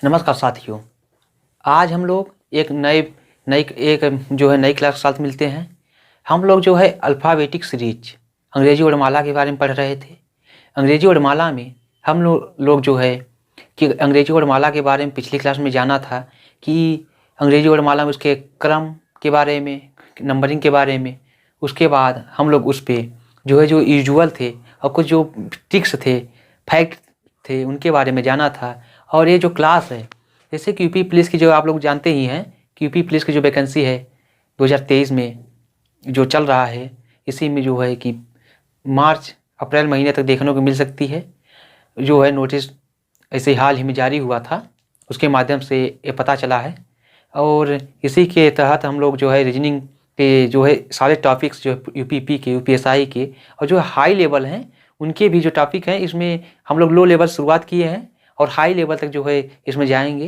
नमस्कार साथियों। आज हम लोग एक नई नई एक जो है नई क्लास के साथ मिलते हैं। हम लोग जो है अल्फ़ाबेटिक सीरीज अंग्रेजी वर्णमाला के बारे में पढ़ रहे थे। अंग्रेजी वर्णमाला में हम लोग जो है कि अंग्रेजी वर्णमाला के बारे में पिछली क्लास में जाना था कि अंग्रेजी वर्णमाला में उसके क्रम के बारे में, नंबरिंग के बारे में। उसके बाद हम लोग उस पे जो है जो यूजुअल थे और कुछ जो ट्रिक्स थे, फैक्ट थे, उनके बारे में जाना था। और ये जो क्लास है, जैसे कि यूपी पुलिस की जो आप लोग जानते ही हैं कि यूपी पुलिस की जो वैकेंसी है 2023 में जो चल रहा है, इसी में जो है कि मार्च अप्रैल महीने तक देखने को मिल सकती है। जो है नोटिस ऐसे हाल ही में जारी हुआ था, उसके माध्यम से ये पता चला है। और इसी के तहत हम लोग जो है रीजनिंग के जो है सारे टॉपिक्स जो है यूपीपी के, यूपीएसआई के और जो हाई लेवल हैं उनके भी जो टॉपिक हैं, इसमें हम लोग लो लेवल शुरुआत किए हैं और हाई लेवल तक जो है इसमें जाएंगे।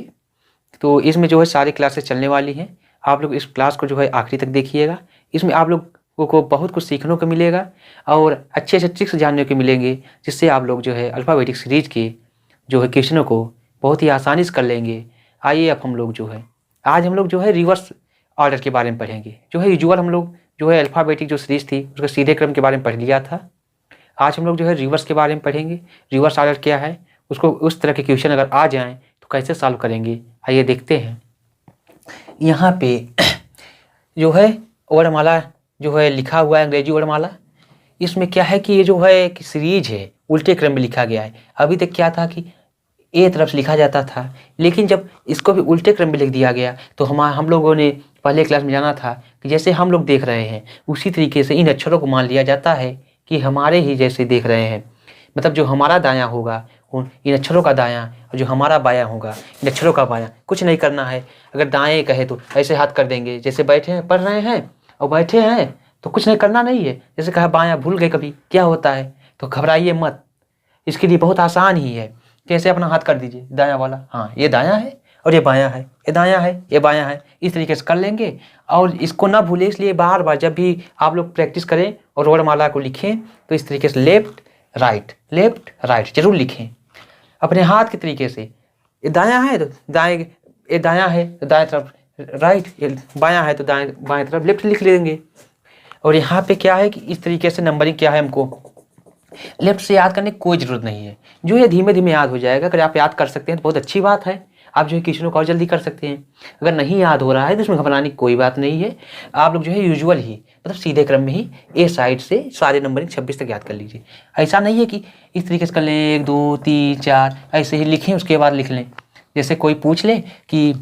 तो इसमें जो है सारी क्लासेस चलने वाली हैं। आप लोग इस क्लास को जो है आखिरी तक देखिएगा। इसमें आप लोगों को बहुत कुछ सीखने को मिलेगा और अच्छे अच्छे ट्रिक्स जानने को मिलेंगे, जिससे आप लोग जो है अल्फ़ाबेटिक सीरीज के जो है क्वेश्चनों को बहुत ही आसानी से कर लेंगे। आइए अब हम लोग जो है आज हम लोग जो है रिवर्स ऑर्डर के बारे में पढ़ेंगे। जो है यूजुअल हम लोग जो है अल्फ़ाबेटिक जो सीरीज थी उसके सीधे क्रम के बारे में पढ़ लिया था। आज हम लोग जो है रिवर्स के बारे में पढ़ेंगे। रिवर्स ऑर्डर क्या है, उसको उस तरह के क्वेश्चन अगर आ जाएं तो कैसे सॉल्व करेंगे, आइए देखते हैं। यहाँ पे जो है वर्णमाला जो है लिखा हुआ है, अंग्रेजी वर्णमाला। इसमें क्या है कि ये जो है कि सीरीज है उल्टे क्रम में लिखा गया है। अभी तक क्या था कि ए तरफ से लिखा जाता था, लेकिन जब इसको भी उल्टे क्रम में लिख दिया गया तो हम लोगों ने पहले क्लास में जाना था कि जैसे हम लोग देख रहे हैं उसी तरीके से इन अक्षरों को मान लिया जाता है कि हमारे ही जैसे देख रहे हैं। मतलब जो हमारा दायां होगा इन अक्षरों का दायां और जो हमारा बायां होगा इन अक्षरों का बायां। कुछ नहीं करना है। अगर दाएं कहे तो ऐसे हाथ कर देंगे, जैसे बैठे हैं पढ़ रहे हैं और बैठे हैं तो कुछ नहीं करना नहीं है। जैसे कहा बायां भूल गए कभी क्या होता है, तो घबराइए मत, इसके लिए बहुत आसान ही है। कैसे अपना हाथ कर दीजिए दायां वाला, हाँ ये दायां है और ये बायां है, ये दायां है ये बायां है, इस तरीके से कर लेंगे। और इसको ना भूलें, इसलिए बार बार जब भी आप लोग प्रैक्टिस करें और वर्णमाला को लिखें तो इस तरीके से लेफ्ट राइट जरूर लिखें अपने हाथ के तरीके से। ये दायां है तो दाएं, ये दायां है तो दाएं तरफ राइट, ये बायां है तो दाएं बाएं तरफ लेफ्ट लिख लेंगे। और यहाँ पे क्या है कि इस तरीके से नंबरिंग क्या है, हमको लेफ्ट से याद करने की कोई ज़रूरत नहीं है। जो ये धीमे धीमे याद हो जाएगा। अगर आप याद कर सकते हैं तो बहुत अच्छी बात है, आप जो है क्वेश्चनों को और जल्दी कर सकते हैं। अगर नहीं याद हो रहा है तो इसमें घबराने की कोई बात नहीं है। आप लोग जो है यूजुअल ही मतलब सीधे क्रम में ही ए साइड से सारे नंबरिंग 26 तक याद कर लीजिए। ऐसा नहीं है कि इस तरीके से कर लें 1 2 3 4 ऐसे ही लिखें उसके बाद लिख लें। जैसे कोई पूछ ले कि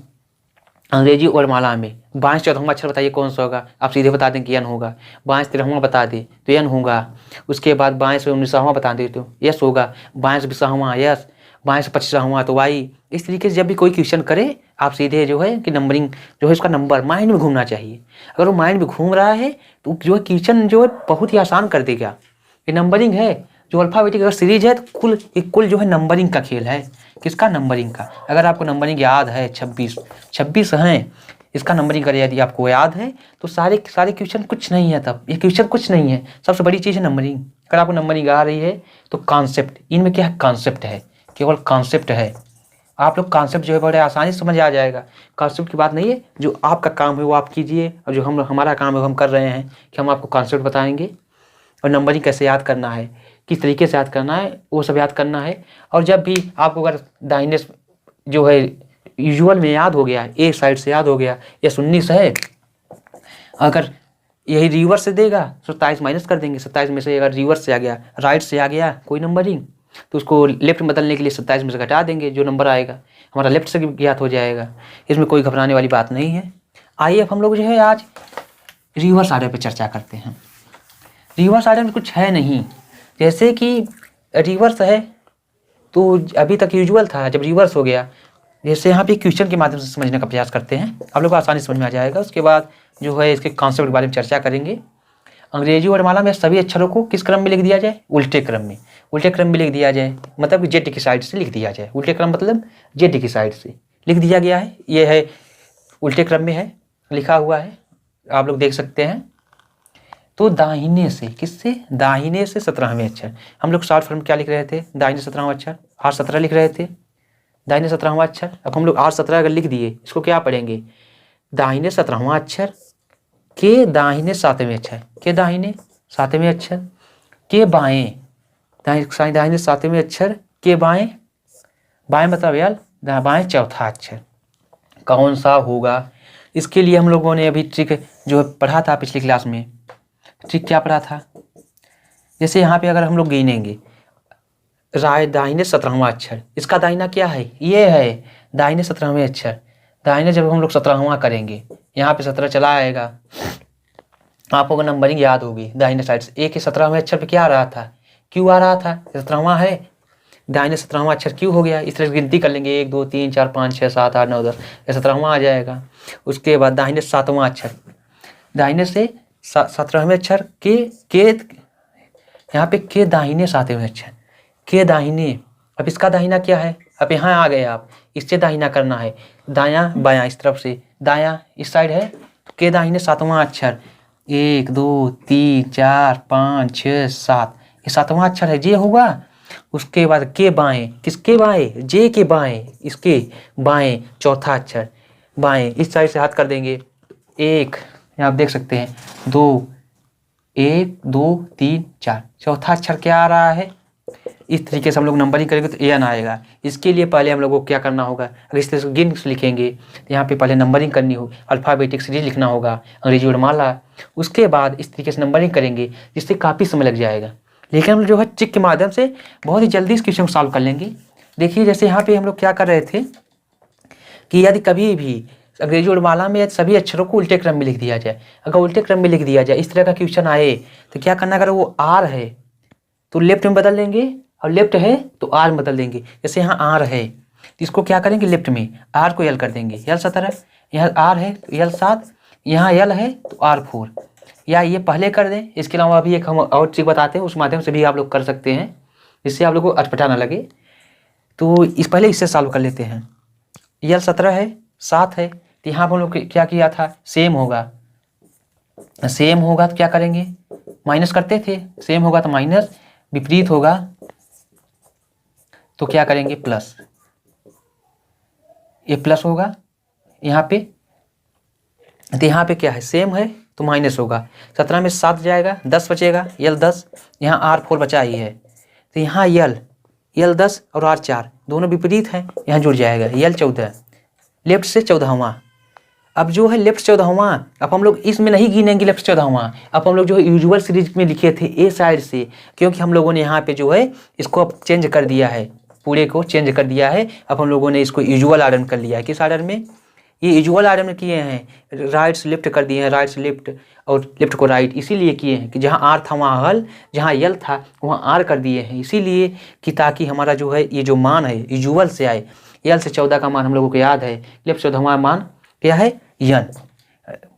अंग्रेजी वर्णमाला में 22 चौदहवां अक्षर बताइए कौन सा होगा, आप सीधे बता दें कि एन होगा। 22 13वां बता दें तो एन होगा। उसके बाद 22 19वां बता दें तो यस होगा। 22 20वां यस, 22 25वां तो वाई। इस तरीके से जब भी कोई क्वेश्चन करे आप सीधे जो है कि नंबरिंग जो है उसका नंबर माइंड में घूमना चाहिए। अगर वो माइंड में घूम रहा है तो जो है क्वेश्चन जो है बहुत ही आसान कर देगा। ये नंबरिंग है जो अल्फ़ाबेटिक अगर सीरीज है तो कुल जो है नंबरिंग का खेल है। किसका? नंबरिंग का। अगर आपको नंबरिंग याद है 26 हैं, इसका नंबरिंग कर यदि आपको याद है तो सारे क्वेश्चन कुछ नहीं है। तब ये क्वेश्चन कुछ नहीं है, सबसे बड़ी चीज़ है नंबरिंग। अगर आपको नंबरिंग आ रही है तो कॉन्सेप्ट, इनमें क्या है कॉन्सेप्ट है, केवल कॉन्सेप्ट है। आप लोग कॉन्सेप्ट जो है बड़े आसानी से समझ आ जाएगा। कॉन्सेप्ट की बात नहीं है, जो आपका काम है वो आप कीजिए और जो हमारा काम है वो हम कर रहे हैं कि हम आपको कॉन्सेप्ट बताएंगे और नंबरिंग कैसे याद करना है, किस तरीके से याद करना है, वो सब याद करना है। और जब भी आपको अगर दाहिने जो है यूजुअल में याद हो गया, ए साइड से याद हो गया, ये 19 है, अगर यही रिवर्स से देगा 27 माइनस कर देंगे। 27 में से अगर रिवर्स से आ गया, राइट से आ गया कोई नंबरिंग तो उसको लेफ्ट में बदलने के लिए 27 में से घटा देंगे, जो नंबर आएगा हमारा लेफ्ट से ज्ञात हो जाएगा। इसमें कोई घबराने वाली बात नहीं है। आइए अब हम लोग जो है आज रिवर्स ऑर्डर पर चर्चा करते हैं। रिवर्स ऑर्डर में कुछ है नहीं। जैसे कि रिवर्स है तो अभी तक यूजुअल था, जब रिवर्स हो गया, जैसे यहाँ पे क्वेश्चन के माध्यम से समझने का प्रयास करते हैं, आप लोग को आसानी समझ में आ जाएगा। उसके बाद जो है इसके कॉन्सेप्ट के बारे में चर्चा करेंगे। अंग्रेजी वर्णमाला में सभी अक्षरों को किस क्रम में लिख दिया जाए? उल्टे क्रम में। उल्टे क्रम में लिख दिया जाए मतलब जेड की साइड से लिख दिया जाए। उल्टे क्रम मतलब जेड की साइड से लिख दिया गया है। ये है उल्टे क्रम में है, लिखा हुआ है, आप लोग देख सकते हैं। तो दाहिने से, किससे? दाहिने से 17वें अक्षर। हम लोग शॉर्ट फॉर्म क्या लिख रहे थे? दाहिने 17वां अक्षर R17 लिख रहे थे। दाहिने 17वां अक्षर। अब हम लोग R17 अगर लिख दिए, इसको क्या पढ़ेंगे, दाहिने 17वां अक्षर के दाहिने 7वें अक्षर, के दाहिने 7वें अक्षर के बाएं, दाहिने 7वें अक्षर के बाएं, बाएं मतलब यल, बाएं चौथा अक्षर कौन सा होगा। इसके लिए हम लोगों ने अभी ट्रिक जो पढ़ा था पिछली क्लास में, ट्रिक क्या पढ़ा था, जैसे यहाँ पे अगर हम लोग गिनेंगे दाहिने 17वां अक्षर, इसका दाहिना क्या है, ये है दाहिने 17वें अक्षर। दाहिने जब हम लोग 17वां करेंगे, यहाँ पे 17 चला आएगा, आपको नंबरिंग याद होगी दाहिने साइड से। एक 17वें अक्षर पे क्या आ रहा था, क्यों आ रहा था, 17वां है, दाहिने 17वां अक्षर क्यों हो गया। इस तरह से गिनती कर लेंगे 1 2 3 4 5 6 7 8 9 10, 17वां आ जाएगा। उसके बाद दाहिने 7वां अक्षर, दाहिने से 17वें अक्षर के यहाँ पे के दाहिने 7वें अक्षर, के दाहिने। अब इसका दाहिना क्या है, अब यहाँ आ गए आप, इससे दाहिना करना है, दायां बायां इस तरफ से, दायां इस साइड है, के दाहिने 7वां अक्षर 1 2 3 4 5 6 7, ये 7वां अक्षर है, जे होगा। उसके बाद के बाएं, किसके बाएं, जे के बाएं, इसके बाएं चौथा अक्षर, बाएं इस साइड से हाथ कर देंगे, 1 आप देख सकते हैं, 2 1 2 3 4, चौथा अक्षर क्या आ रहा है। इस तरीके से हम लोग नंबरिंग करेंगे तो एन आएगा। इसके लिए पहले हम लोगों को क्या करना होगा, अगर इस तरह से गिन लिखेंगे तो यहाँ पे पहले नंबरिंग करनी हो, अल्फ़ाबेटिक सीरीज लिखना होगा, अंग्रेजी वर्णमाला। उसके बाद इस तरीके से नंबरिंग करेंगे जिससे काफ़ी समय लग जाएगा, लेकिन हम जो है ट्रिक के माध्यम से बहुत ही जल्दी इस क्वेश्चन को सॉल्व कर लेंगे। देखिए जैसे यहाँ पे हम लोग क्या कर रहे थे कि यदि कभी भी अंग्रेजी वर्णमाला में सभी अक्षरों को उल्टे क्रम में लिख दिया जाए, अगर उल्टे क्रम में लिख दिया जाए, इस तरह का क्वेश्चन आए तो क्या करना, अगर वो आर है तो लेफ्ट में बदल देंगे और लेफ्ट है तो आर में बदल देंगे। जैसे यहाँ आर है तो इसको क्या करेंगे, लेफ्ट में आर को यल कर देंगे, यल 17, यहाँ आर है तो यल 7, यहाँ यल है तो आर 4, या ये पहले कर दें। इसके अलावा अभी एक हम और ट्रिक बताते हैं, उस माध्यम से भी आप लोग कर सकते हैं, जिससे आप लोग को अटपटा ना लगे। तो इस पहले इससे सॉल्व कर लेते हैं। यल 17 है, 7 है, तो यहाँ पर हम लोग क्या किया था, सेम होगा, सेम होगा तो क्या करेंगे, माइनस करते थे, सेम होगा तो माइनस, विपरीत होगा तो क्या करेंगे, प्लस, ये प्लस होगा यहाँ पे, तो यहाँ पे क्या है, सेम है तो माइनस होगा, 17 में 7 जाएगा, 10 बचेगा, यल 10, यहाँ आर 4 बचा ही है, तो यहाँ यल 10 और आर 4 दोनों विपरीत हैं, यहाँ जुड़ जाएगा, यल 14, लेफ्ट से 14वां। अब जो है लेफ्ट 14वां, अब हम लोग इसमें नहीं गिनेंगे लेफ्ट 14वां, अब हम लोग जो है यूजुअल सीरीज में लिखे थे ए साइड से, क्योंकि हम लोगों ने यहाँ पे जो है इसको अब चेंज कर दिया है, पूरे को चेंज कर दिया है। अब हम लोगों ने इसको यूजुअल आर्डर कर लिया है। किस आर्डर में, ये यूजुअल आर्डर में किए हैं, राइट से लेफ्ट कर दिए हैं, राइट से लेफ्ट और लेफ्ट को राइट, इसीलिए किए हैं कि जहाँ आर था वहाँ हल, जहाँ यल था वहाँ आर कर दिए हैं, इसीलिए कि ताकि हमारा जो है ये जो मान है यूजुअल से आए। यल से 14 का मान हम लोगों को याद है, लेफ्ट 14वां मान क्या है, यन।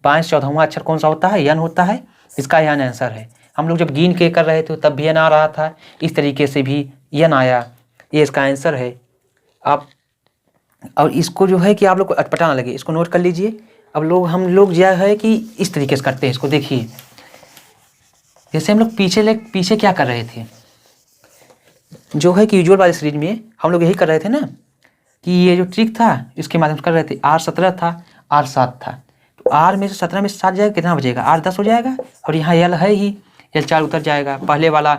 बाएं 14वां अक्षर कौन सा होता है, यन होता है, इसका यन आंसर है। हम लोग जब गिन के कर रहे थे तब भी यन आ रहा था, इस तरीके से भी यन आया, ये इसका आंसर है। आप और इसको जो है कि आप लोग को अटपटा ना लगे, इसको नोट कर लीजिए। अब हम लोग जो है कि इस तरीके से करते हैं, इसको देखिए, जैसे हम लोग पीछे क्या कर रहे थे, जो है कि यूजुअल वाली सीरीज में हम लोग यही कर रहे थे ना, कि ये जो ट्रिक था इसके माध्यम से कर रहे थे। R17 था, R7 था, तो R में से 17 में 7 जाएगा, कितना बचेगा, R10 हो जाएगा, और यहाँ यल है ही, यल 4 उतर जाएगा, पहले वाला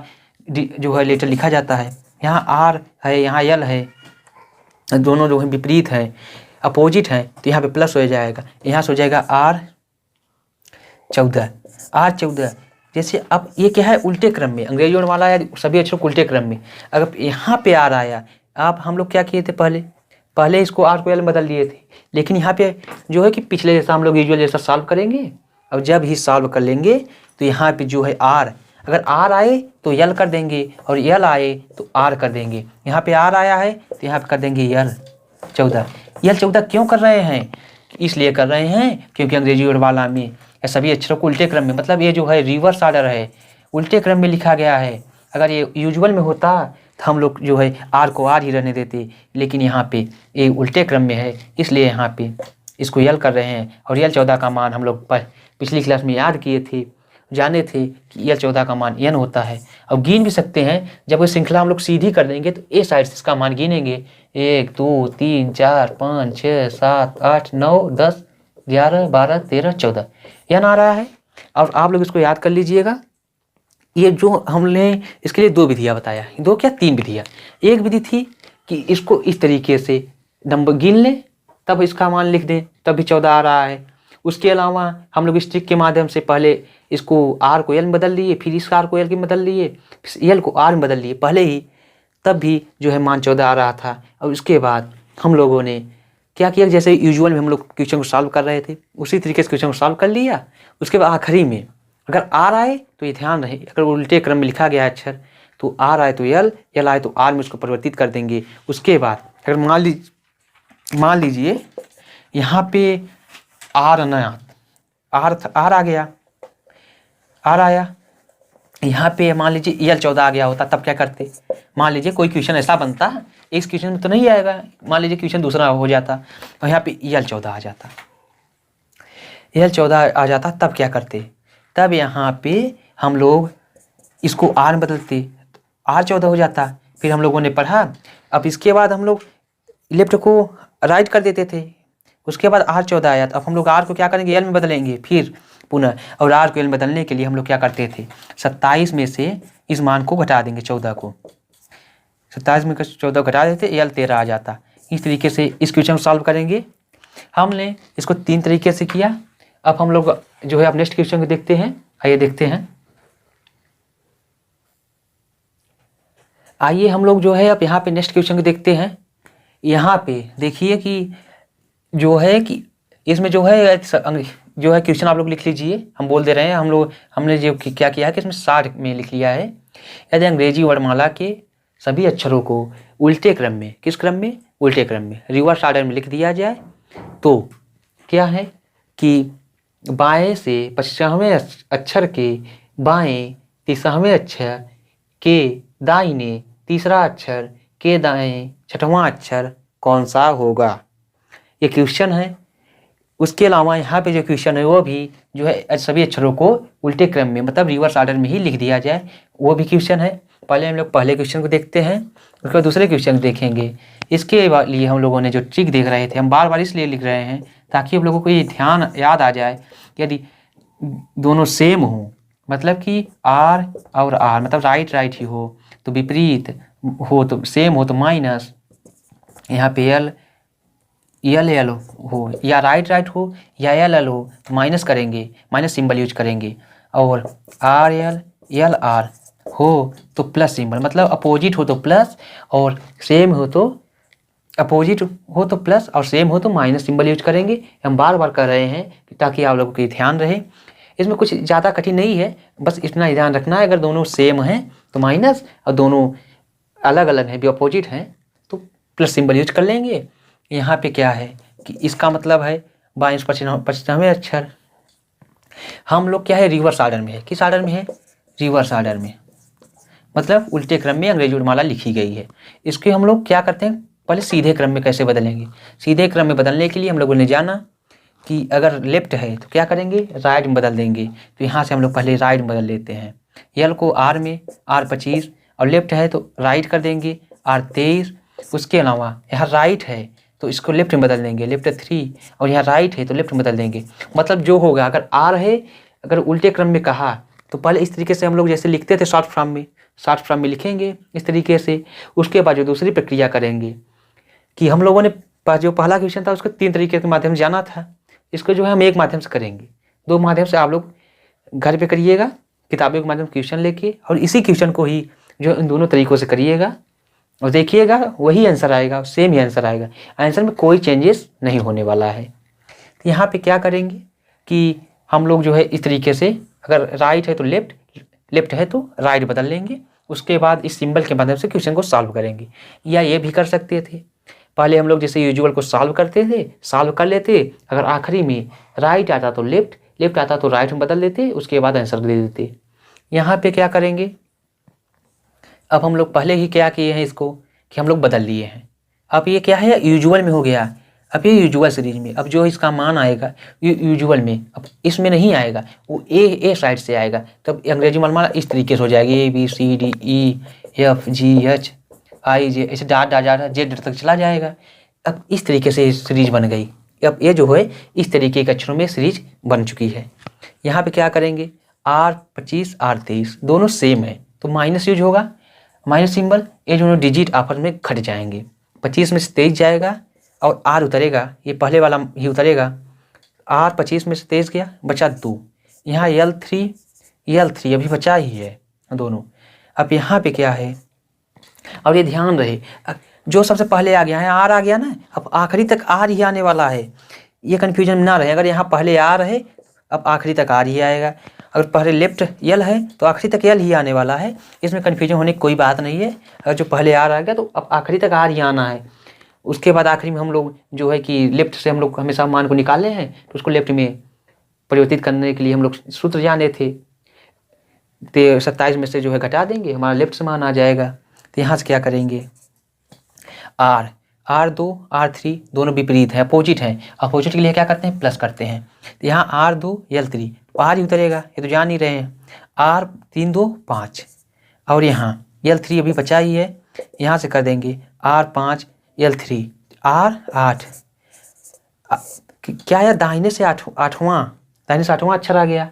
जो है लेटर लिखा जाता है, यहाँ R है, यहाँ यल है, दोनों जो है विपरीत है, अपोजिट है, तो यहाँ पे प्लस हो जाएगा, यहाँ से हो जाएगा R14। जैसे अब ये क्या है, उल्टे क्रम में, अंग्रेजी वाला या सभी अक्षरों को उल्टे क्रम में। अगर यहाँ पे R आया, आप हम लोग क्या किए थे, पहले इसको R को L बदल दिए थे, लेकिन यहाँ पे जो है कि पिछले जैसा हम लोग यूजुअल जैसा सॉल्व करेंगे। अब जब ही सॉल्व कर लेंगे तो यहाँ पे जो है R, अगर R आए तो यल कर देंगे, और यल आए तो R कर देंगे। यहाँ पे R आया है तो यहाँ पे कर देंगे यल 14। यल 14 क्यों कर रहे हैं, इसलिए कर रहे हैं क्योंकि अंग्रेजी वाला में सभी अक्षरों को उल्टे क्रम में, मतलब ये जो है रिवर्स ऑर्डर है, उल्टे क्रम में लिखा गया है। अगर ये यूजुअल में होता तो हम लोग जो है आर को आर ही रहने देते, लेकिन यहाँ पे ये उल्टे क्रम में है, इसलिए यहाँ पे इसको यल कर रहे हैं। और यल 14 का मान हम लोग पिछली क्लास में याद किए थे, जाने थे कि EL14 का मान n होता है। अब गिन भी सकते हैं, जब वो श्रृंखला हम लोग सीधी कर देंगे तो ए साइड से इसका मान गिनेंगे 1 2 3 4 5 6 7 8 9 10 11 12 13 14 n आ रहा है। और आप लोग इसको याद कर लीजिएगा। ये जो हमने इसके लिए दो विधियाँ बताया, दो क्या तीन विधियाँ। एक विधि थी कि इसको इस तरीके से नंबर गिन लें तब इसका मान लिख दें, तब भी 14 आ रहा है। उसके अलावा हम लोग स्ट्रिक के माध्यम से पहले इसको R को L में बदल लिए, फिर इस R को L में बदल लिए, फिर L को R में बदल लिए पहले ही, तब भी जो है मान 14 आ रहा था। और उसके बाद हम लोगों ने क्या किया, जैसे यूजुअल में हम लोग क्वेश्चन को सॉल्व कर रहे थे उसी तरीके से क्वेश्चन को सॉल्व कर लिया। उसके बाद आखिरी में अगर R आए तो ये ध्यान रहे, अगर उल्टे क्रम में लिखा गया है अक्षर तो R आए तो L, L आए तो R में उसको परिवर्तित कर देंगे। उसके बाद अगर मान लीजिए यहाँ पे R नया R आ गया, R आया, यहाँ पे मान लीजिए EL14 आ गया होता, तब क्या करते। मान लीजिए कोई क्वेश्चन ऐसा बनता, इस क्वेश्चन में तो नहीं आएगा, मान लीजिए क्वेश्चन दूसरा हो जाता और यहाँ पे EL14 आ जाता, EL14 आ जाता, तब क्या करते। तब यहाँ पे हम लोग इसको R में बदलते, R14 हो जाता। फिर हम लोगों ने पढ़ा, अब इसके बाद हम लोग लेफ्ट को राइट कर देते थे। उसके बाद R14 आया, तो अब हम लोग R को क्या करेंगे, L में बदलेंगे फिर पुनः। और R को L में बदलने के लिए हम लोग क्या करते थे, 27 में से इस मान को घटा देंगे, 14 को 27 में 14 घटा देते, EL13 आ जाता। इस तरीके से इस क्वेश्चन को सॉल्व करेंगे। हमने इसको 3 तरीके से किया। अब हम लोग जो है अब नेक्स्ट क्वेश्चन को देखते हैं। आइए देखते हैं। आइए हम लोग जो है अब यहाँ पे नेक्स्ट क्वेश्चन को देखते हैं। यहाँ पे देखिए कि जो है कि इसमें जो है क्वेश्चन आप लोग लिख लीजिए, हम बोल दे रहे हैं। हमने जो क्या किया है कि इसमें 60 में लिख लिया है। यदि अंग्रेजी वर्णमाला के सभी अक्षरों को उल्टे क्रम में, किस क्रम में, उल्टे क्रम में, रिवर्स ऑर्डर में लिख दिया जाए तो क्या है कि बाएं से 25वें अक्षर के बाएं 30वें अक्षर के दाहिने तीसरा अक्षर के दाएं 6वां अक्षर कौन सा होगा, ये क्वेश्चन है। उसके अलावा यहाँ पे जो क्वेश्चन है वो भी जो है सभी अक्षरों को उल्टे क्रम में मतलब रिवर्स ऑर्डर में ही लिख दिया जाए, वो भी क्वेश्चन है। पहले हम लोग पहले क्वेश्चन को देखते हैं, उसके बाद दूसरे क्वेश्चन को देखेंगे। इसके लिए हम लोगों ने जो ट्रिक देख रहे थे, हम बार बार इसलिए लिख रहे हैं ताकि हम लोगों को ये ध्यान याद आ जाए। यदि दोनों सेम हो, मतलब कि R और R मतलब राइट ही हो तो विपरीत हो, तो सेम हो तो माइनस, यहाँ पे L हो, या राइट हो या LL हो तो माइनस करेंगे, माइनस सिंबल यूज करेंगे। और RL हो तो प्लस सिंबल, मतलब अपोजिट हो तो प्लस और सेम हो तो अपोजिट हो तो प्लस और सेम हो तो माइनस सिंबल यूज करेंगे। हम बार बार कर रहे हैं ताकि आप लोगों को ध्यान रहे। इसमें कुछ ज़्यादा कठिन नहीं है, बस इतना ही ध्यान रखना है, अगर दोनों सेम हैं तो माइनस और दोनों अलग अलग हैं, भी अपोजिट हैं तो प्लस सिंबल यूज कर लेंगे। यहाँ पे क्या है कि इसका मतलब है 25वें अक्षर हम लोग क्या है रिवर्स ऑर्डर में है। किस ऑर्डर में है, रिवर्स ऑर्डर में, मतलब उल्टे क्रम में अंग्रेजी वर्णमाला लिखी गई है। इसको हम लोग क्या करते हैं, पहले सीधे क्रम में कैसे बदलेंगे। सीधे क्रम में बदलने के लिए हम लोगों ने जाना कि अगर लेफ्ट है तो क्या करेंगे, राइट में बदल देंगे। तो यहाँ से हम लोग पहले राइट में बदल लेते हैं, L को R में, R 25 और लेफ्ट है तो राइट कर देंगे R 23। उसके अलावा यहाँ राइट है तो इसको लेफ्ट में बदल देंगे, लेफ्ट 3, और यहाँ राइट है तो लेफ्ट में बदल देंगे। मतलब जो होगा, अगर R है, अगर उल्टे क्रम में कहा तो पहले इस तरीके से हम लोग जैसे लिखते थे शॉर्ट फॉर्म में लिखेंगे इस तरीके से। उसके बाद जो दूसरी प्रक्रिया करेंगे कि हम लोगों ने जो पहला क्वेश्चन था उसको 3 तरीके के माध्यम से जाना था, इसको जो है हम एक माध्यम से करेंगे। 2 माध्यम से आप लोग घर पे करिएगा, किताबों के माध्यम से क्वेश्चन लेके, और इसी क्वेश्चन को ही जो इन दोनों तरीकों से करिएगा और देखिएगा वही आंसर आएगा, सेम ही आंसर आएगा। आंसर में कोई चेंजेस नहीं होने वाला है। तो यहाँ पे क्या करेंगे कि हम लोग जो है इस तरीके से, अगर राइट है तो लेफ्ट है तो राइट बदल लेंगे। उसके बाद इस सिंबल के माध्यम से क्वेश्चन को सॉल्व करेंगे। या ये भी कर सकते थे, पहले हम लोग जैसे यूजुअल को सॉल्व करते थे, सॉल्व कर लेते, अगर आखिरी में राइट आता तो लेफ्ट आता तो राइट में बदल देते, उसके बाद आंसर दे देते। यहाँ पे क्या करेंगे, अब हम लोग पहले ही क्या किए हैं इसको कि हम लोग बदल लिए हैं। अब ये क्या है, यूजुअल में हो गया, अब ये यूजुअल सीरीज में अब जो इसका मान आएगा यूजुअल में, अब इसमें नहीं आएगा, वो ए साइड से आएगा, तब अंग्रेजी वर्णमाला इस तरीके से हो जाएगी ABCDEFGHI J, ऐसे डाट जेड तक चला जाएगा। अब इस तरीके से सीरीज बन गई। अब ये जो है इस तरीके के अक्षरों में सीरीज बन चुकी है। यहाँ पे क्या करेंगे, R25 R23 दोनों सेम है तो माइनस यूज होगा, माइनस सिंबल, ये जो डिजिट आपस में घट जाएंगे। 25 में से 23 जाएगा और R उतरेगा, ये पहले वाला ही उतरेगा। R 25 में से 23 गया, बचा 2। यहाँ L3 अभी बचा ही है दोनों। अब यहाँ पे क्या है, और ये ध्यान रहे जो सबसे पहले आ गया है R आ गया ना, अब आखिरी तक R ही आने वाला है, ये कन्फ्यूजन ना रहे। अगर यहाँ पहले R है अब आखिरी तक R ही आएगा, अगर पहले लेफ्ट L है तो आखिरी तक L ही आने वाला है, इसमें कन्फ्यूजन होने की कोई बात नहीं है। अगर जो पहले R आ गया तो अब आखिरी तक R ही आना है। उसके बाद आखिरी में हम लोग जो है कि लेफ्ट से हम लोग हमेशा मान को निकाले हैं तो उसको लेफ्ट में परिवर्तित करने के लिए हम लोग सूत्र जाने थे, तो 27 में से जो है घटा देंगे, हमारा लेफ्ट से मान आ जाएगा। तो यहाँ से क्या करेंगे, R2 R3 दोनों विपरीत हैं, अपोजिट हैं, अपोजिट के लिए क्या करते हैं, प्लस करते हैं। तो यहाँ R2 L3 तो R ही उतरेगा, ये तो जान ही रहे हैं। R3 2 5 और यहाँ L3 अभी बचा ही है, यहाँ से कर देंगे R5 L3 R8। क्या यार, दाहिने से आठवां अक्षर आ गया,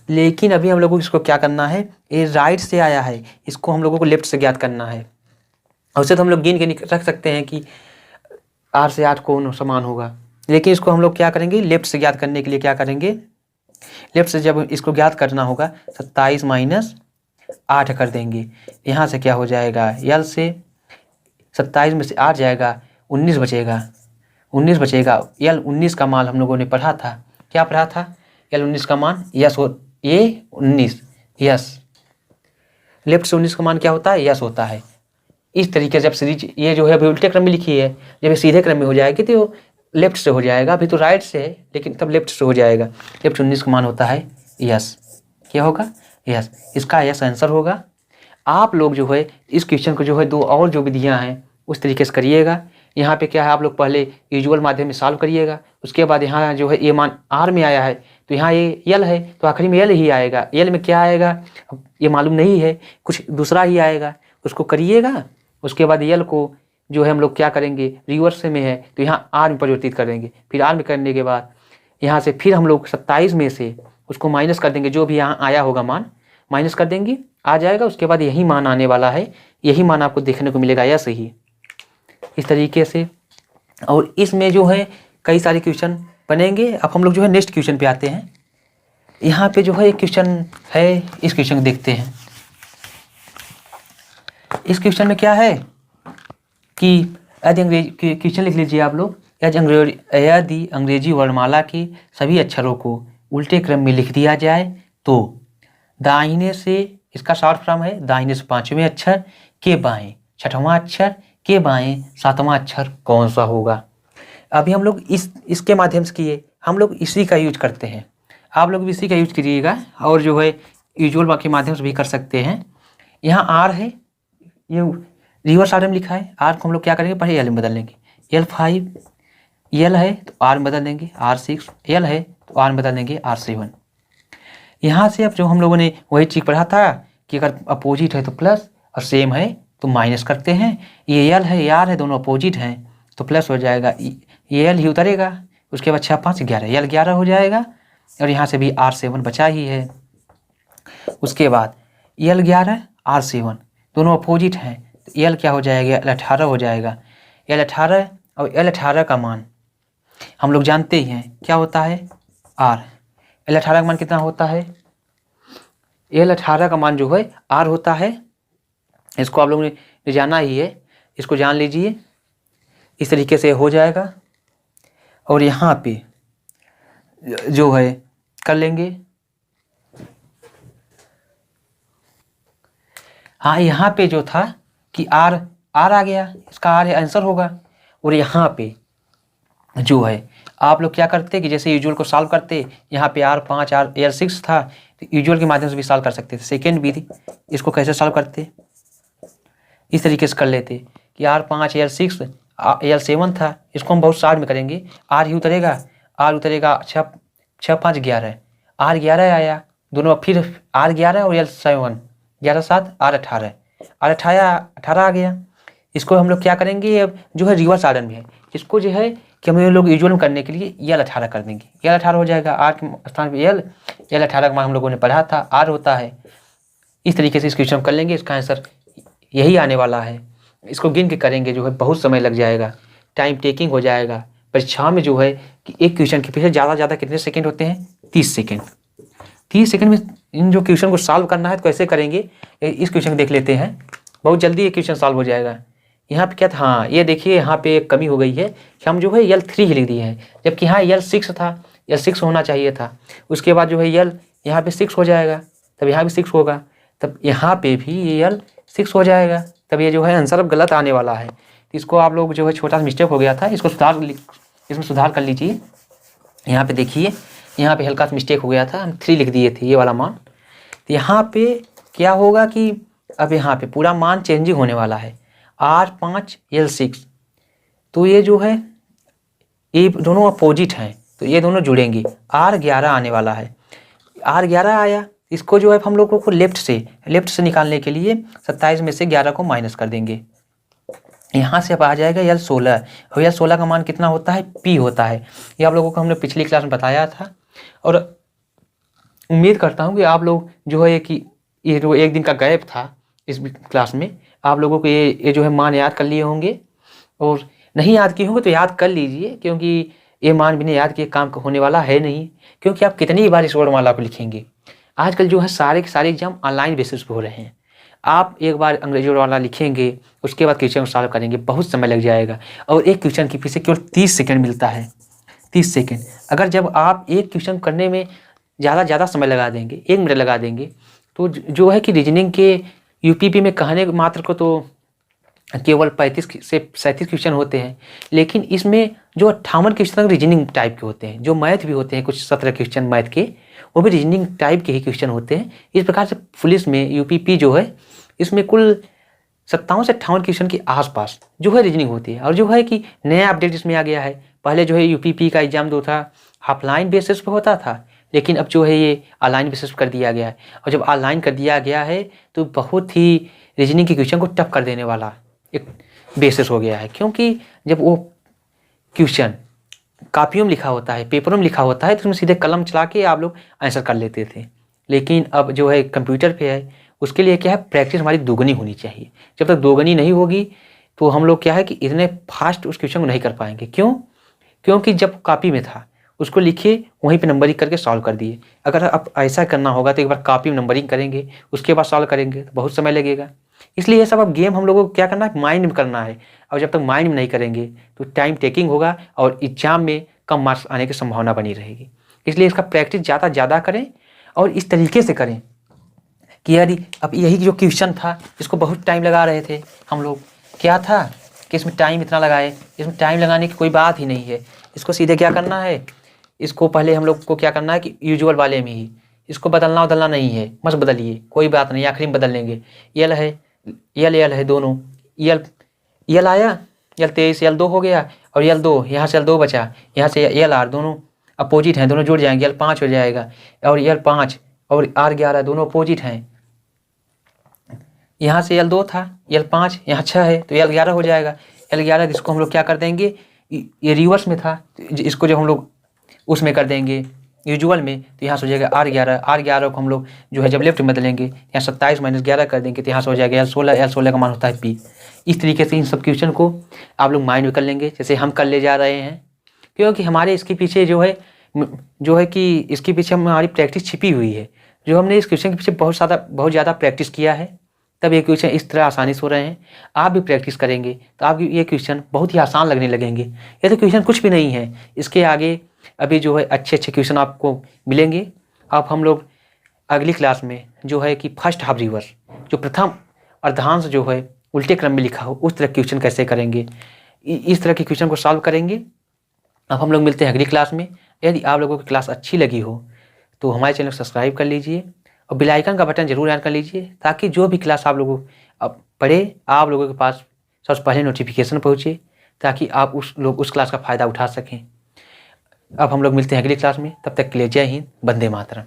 लेकिन अभी हम लोगों को इसको क्या करना है, ये राइट से आया है, इसको हम लोगों को लेफ्ट से ज्ञात करना है। और उसे तो हम लोग गिन के रख सकते हैं कि R से 8 कौन समान होगा, लेकिन इसको हम लोग क्या करेंगे, लेफ्ट से ज्ञात करने के लिए क्या करेंगे, लेफ्ट से जब इसको ज्ञात करना होगा 27 माइनस 8 कर देंगे। यहाँ से क्या हो जाएगा, L से 27 में से 8 जाएगा, 19 बचेगा, 19 बचेगा। L 19 का मान हम लोगों ने पढ़ा था, क्या पढ़ा था, L 19 का मान यस हो, ये 19 यस, लेफ्ट से 19 का मान क्या होता है, यस होता है। इस तरीके से जब सीरीज ये जो है अभी उल्टे क्रम में लिखी है, जब ये सीधे क्रम में हो जाएगी तो लेफ्ट से हो जाएगा, अभी तो राइट से है लेकिन तब लेफ्ट से हो जाएगा। लेफ्ट 19 का मान होता है यस, क्या होगा, यस, इसका यस आंसर होगा। आप लोग जो है इस क्वेश्चन को जो है दो और जो विधियाँ हैं उस तरीके से करिएगा। यहाँ पे क्या है, आप लोग पहले यूजुअल माध्यम में सॉल्व करिएगा, उसके बाद यहाँ जो है ये मान R में आया है तो यहाँ ये L है तो आखिरी में L ही आएगा। L में क्या आएगा अब ये मालूम नहीं है, कुछ दूसरा ही आएगा, उसको करिएगा। उसके बाद L को जो है हम लोग क्या करेंगे, रिवर्स में है तो यहाँ R में परिवर्तित कर देंगे। फिर R में करने के बाद यहाँ से फिर हम लोग 27 में से उसको माइनस कर देंगे, जो भी यहाँ आया होगा मान माइनस कर देंगे, आ जाएगा। उसके बाद यही मान आने वाला है, यही मान आपको देखने को मिलेगा या सही, इस तरीके से। और इसमें जो है कई सारे क्वेश्चन बनेंगे। अब हम लोग जो है नेक्स्ट क्वेश्चन पे आते हैं। यहाँ पे जो है एक क्वेश्चन है, इस क्वेश्चन को देखते हैं। इस क्वेश्चन में क्या है कि यदि क्वेश्चन लिख लीजिए आप लोग, यदि अंग्रेजी वर्णमाला के सभी अक्षरों को उल्टे क्रम में लिख दिया जाए तो दाहिने से, इसका शॉर्ट फॉर्म है, दाहिने से 5वें अक्षर के बाएं 6वां अक्षर के बाएं 7वां अक्षर कौन सा होगा। अभी हम लोग इसके माध्यम से किए, हम लोग इसी का यूज करते हैं, आप लोग भी इसी का यूज करिएगा और जो है यूजुअल के माध्यम से भी कर सकते हैं। यहाँ R है, ये रिवर्स ऑर्डर में लिखा है, R को हम लोग क्या करेंगे, पहले L में बदल लेंगे। L5 L है तो R में बदल देंगे, R6 L है तो R में बदल देंगे R7। यहाँ से अब जो हम लोगों ने वही चीज़ पढ़ा था कि अगर अपोजिट है तो प्लस और सेम है तो माइनस करते हैं। ये L है, R है, दोनों अपोजिट हैं तो प्लस हो जाएगा, ये L ही उतरेगा। उसके बाद 6 5 11, L 11 हो जाएगा और यहाँ से भी R7 बचा ही है। उसके बाद L 11 R7 दोनों अपोजिट हैं तो L क्या हो जाएगा, L 18 हो जाएगा। L 18 और L 18 का मान हम लोग जानते ही हैं क्या होता है, R। L 18 का मान कितना होता है, L 18 का मान जो है R होता है। इसको आप लोगों ने जाना ही है, इसको जान लीजिए, इस तरीके से हो जाएगा। और यहाँ पे जो है कर लेंगे, हाँ यहाँ पे जो था कि R आ गया, इसका R आंसर होगा। और यहाँ पे जो है आप लोग क्या करते कि जैसे यूजुअल को सॉल्व करते, यहाँ पे R5 L6 था तो यूजुअल के माध्यम से भी सॉल्व कर सकते थे। सेकेंड विधि, इसको कैसे सॉल्व करते, इस तरीके से कर लेते कि R5 L6 L7 था, इसको हम बहुत शॉर्ट में करेंगे। R ही उतरेगा, R उतरेगा 6 6 5 11, R 11 आया दोनों, फिर R 11 और L7 11 7 R 18, R 18 आ गया। इसको हम लोग क्या करेंगे, अब जो है रिवर्स ऑर्डर में है, इसको जो है कि हम लोग यूजुअल में करने के लिए L18 कर देंगे, L18 हो जाएगा, R के स्थान पर L18 का मान हम लोगों ने पढ़ा था R होता है। इस तरीके से इस क्वेश्चन कर लेंगे, इसका आंसर यही आने वाला है। इसको गिन के करेंगे जो है बहुत समय लग जाएगा, टाइम टेकिंग हो जाएगा। परीक्षा में जो है कि एक क्वेश्चन के पीछे ज़्यादा कितने सेकंड होते हैं, 30 सेकंड। 30 सेकंड में इन जो क्वेश्चन को सॉल्व करना है तो कैसे करेंगे, इस क्वेश्चन को देख लेते हैं। बहुत जल्दी ये क्वेश्चन सॉल्व हो जाएगा। यहाँ पे क्या था, हाँ ये देखिए यहाँ पे एक कमी हो गई है कि हम जो है L3 ही लिख दिए हैं, जबकि यहाँ L6 था, L6 होना चाहिए था। उसके बाद जो है यहाँ पे 6 हो जाएगा, तब यहाँ भी 6 होगा, तब यहाँ पे भी L6 हो जाएगा, तब ये जो है आंसर अब गलत आने वाला है। तो इसको आप लोग जो है छोटा सा मिस्टेक हो गया था, इसको इसमें सुधार कर लीजिए। यहाँ पे देखिए, यहाँ पे हल्का सा मिस्टेक हो गया था, हम 3 लिख दिए थे ये वाला मान। तो यहाँ पे क्या होगा कि अब यहाँ पे पूरा मान चेंजिंग होने वाला है, R5 L6, तो ये जो है ये दोनों अपोजिट हैं, तो ये दोनों जुड़ेंगे, R11 आने वाला है। R11 आया, इसको जो है हम लोगों को लेफ्ट से निकालने के लिए 27 में से 11 को माइनस कर देंगे। यहाँ से अब आ जाएगा L16, और L16 का मान कितना होता है, P होता है। ये आप लोगों को हमने पिछली क्लास में बताया था, और उम्मीद करता हूँ कि आप लोग जो है कि ये जो एक दिन का गैप था इस क्लास में, आप लोगों को ये जो है मान याद कर लिए होंगे, और नहीं याद किए होंगे तो याद कर लीजिए, क्योंकि ये मान बिना याद किए काम होने वाला है नहीं। क्योंकि आप कितनी बार इस वर्णमाला को लिखेंगे, आजकल जो है सारे के सारे एग्जाम ऑनलाइन बेसिस पे हो रहे हैं। आप एक बार अंग्रेजी वर्णमाला लिखेंगे, उसके बाद क्वेश्चन सॉल्व करेंगे, बहुत समय लग जाएगा, और एक क्वेश्चन के पीछे केवल 30 सेकंड मिलता है, 30 सेकंड। अगर जब आप एक क्वेश्चन करने में ज़्यादा समय लगा देंगे, 1 मिनट लगा देंगे, तो जो है कि रीजनिंग के यूपीपी में कहने मात्र को तो केवल 35 से 37 क्वेश्चन होते हैं, लेकिन इसमें जो 58 क्वेश्चन रीजनिंग टाइप के होते हैं, जो मैथ भी होते हैं कुछ 17 क्वेश्चन मैथ के, वो भी रीजनिंग टाइप के ही क्वेश्चन होते हैं। इस प्रकार से पुलिस में यूपीपी जो है इसमें कुल 57 से 58 क्वेश्चन के आसपास जो है रीजनिंग होती है। और जो है कि नया अपडेट इसमें आ गया है, पहले जो है यूपीपी का एग्जाम जो था ऑफलाइन बेसिस पे होता था, लेकिन अब जो है ये ऑनलाइन बेसिस कर दिया गया है। और जब ऑनलाइन कर दिया गया है तो बहुत ही रीजनिंग के क्वेश्चन को टफ कर देने वाला एक बेसिस हो गया है, क्योंकि जब वो क्वेश्चन कॉपियों में लिखा होता है, पेपरों में लिखा होता है, तो उसमें सीधे कलम चला के आप लोग आंसर कर लेते थे। लेकिन अब जो है कंप्यूटर पे है, उसके लिए क्या है, प्रैक्टिस हमारी दोगुनी होनी चाहिए। जब तक दोगुनी नहीं होगी तो हम लोग क्या है कि इतने फास्ट उस क्वेश्चन को नहीं कर पाएंगे। क्योंकि जब कॉपी में था उसको लिखिए, वहीं पे नंबरिंग करके सॉल्व कर दिए। अगर अब ऐसा करना होगा तो एक बार कॉपी में नंबरिंग करेंगे, उसके बाद सॉल्व करेंगे, तो बहुत समय लगेगा। इसलिए ये सब अब गेम हम लोगों को क्या करना है, माइंड में करना है। और जब तक माइंड में नहीं करेंगे तो टाइम टेकिंग होगा और एग्जाम में कम मार्क्स आने की संभावना बनी रहेगी। इसलिए इसका प्रैक्टिस ज़्यादा करें, और इस तरीके से करें कि यदि अब यही जो क्वेश्चन था इसको बहुत टाइम लगा रहे थे हम लोग, क्या था कि इसमें टाइम इतना लगाए, इसमें टाइम लगाने की कोई बात ही नहीं है। इसको सीधे क्या करना है, इसको पहले हम लोग को क्या करना है कि यूजुअल वाले में ही इसको बदलना नहीं है, मत बदलिए, कोई बात नहीं, आखिरी में बदल लेंगे। यल है दोनों, यल आया, L23 L2 हो गया, और L2 यहाँ से L2 बचा, यहाँ से LR, दोनों अपोजिट हैं, दोनों जुड़ जाएंगे, L5 हो जाएगा, और L5 और R11 दोनों अपोजिट हैं। यहाँ से L2 था, L5 यहाँ 6 है, तो L11 हो जाएगा। L11 इसको हम लोग क्या कर देंगे, ये रिवर्स में था, इसको जब हम लोग उसमें कर देंगे यूजुअल में, तो यहाँ से हो जाएगा R11 को हम लोग जो है जब लेफ्ट में बदलेंगे, यहाँ 27 - 11 कर देंगे, तो यहाँ से हो जाएगा L16 का मान होता है P। इस तरीके से इन सब क्वेश्चन को आप लोग माइंड में कर लेंगे, जैसे हम कर ले जा रहे हैं, क्योंकि हमारे इसके पीछे जो है कि इसके पीछे हमारी प्रैक्टिस छिपी हुई है। जो हमने इस क्वेश्चन के पीछे बहुत ज़्यादा प्रैक्टिस किया है, तब ये क्वेश्चन इस तरह आसानी से हो रहे हैं। आप भी प्रैक्टिस करेंगे तो आपकी ये क्वेश्चन बहुत ही आसान लगने लगेंगे। ये तो क्वेश्चन कुछ भी नहीं है, इसके आगे अभी जो है अच्छे क्वेश्चन आपको मिलेंगे। अब हम लोग अगली क्लास में जो है कि फर्स्ट हाफ रिवर्स, जो प्रथम अर्धांश जो है उल्टे क्रम में लिखा हो, उस तरह क्वेश्चन कैसे करेंगे, इस तरह के क्वेश्चन को सॉल्व करेंगे। अब हम लोग मिलते हैं अगली क्लास में। यदि आप लोगों की क्लास अच्छी लगी हो तो हमारे चैनल को सब्सक्राइब कर लीजिए, और बेल आइकन का बटन जरूर ऑन कर लीजिए, ताकि जो भी क्लास आप लोगों अब पढ़े, आप लोगों के पास सबसे पहले नोटिफिकेशन पहुँचे, ताकि आप उस क्लास का फ़ायदा उठा सकें। अब हम लोग मिलते हैं अगली क्लास में, तब तक के लिए जय हिंद, वंदे मातरम।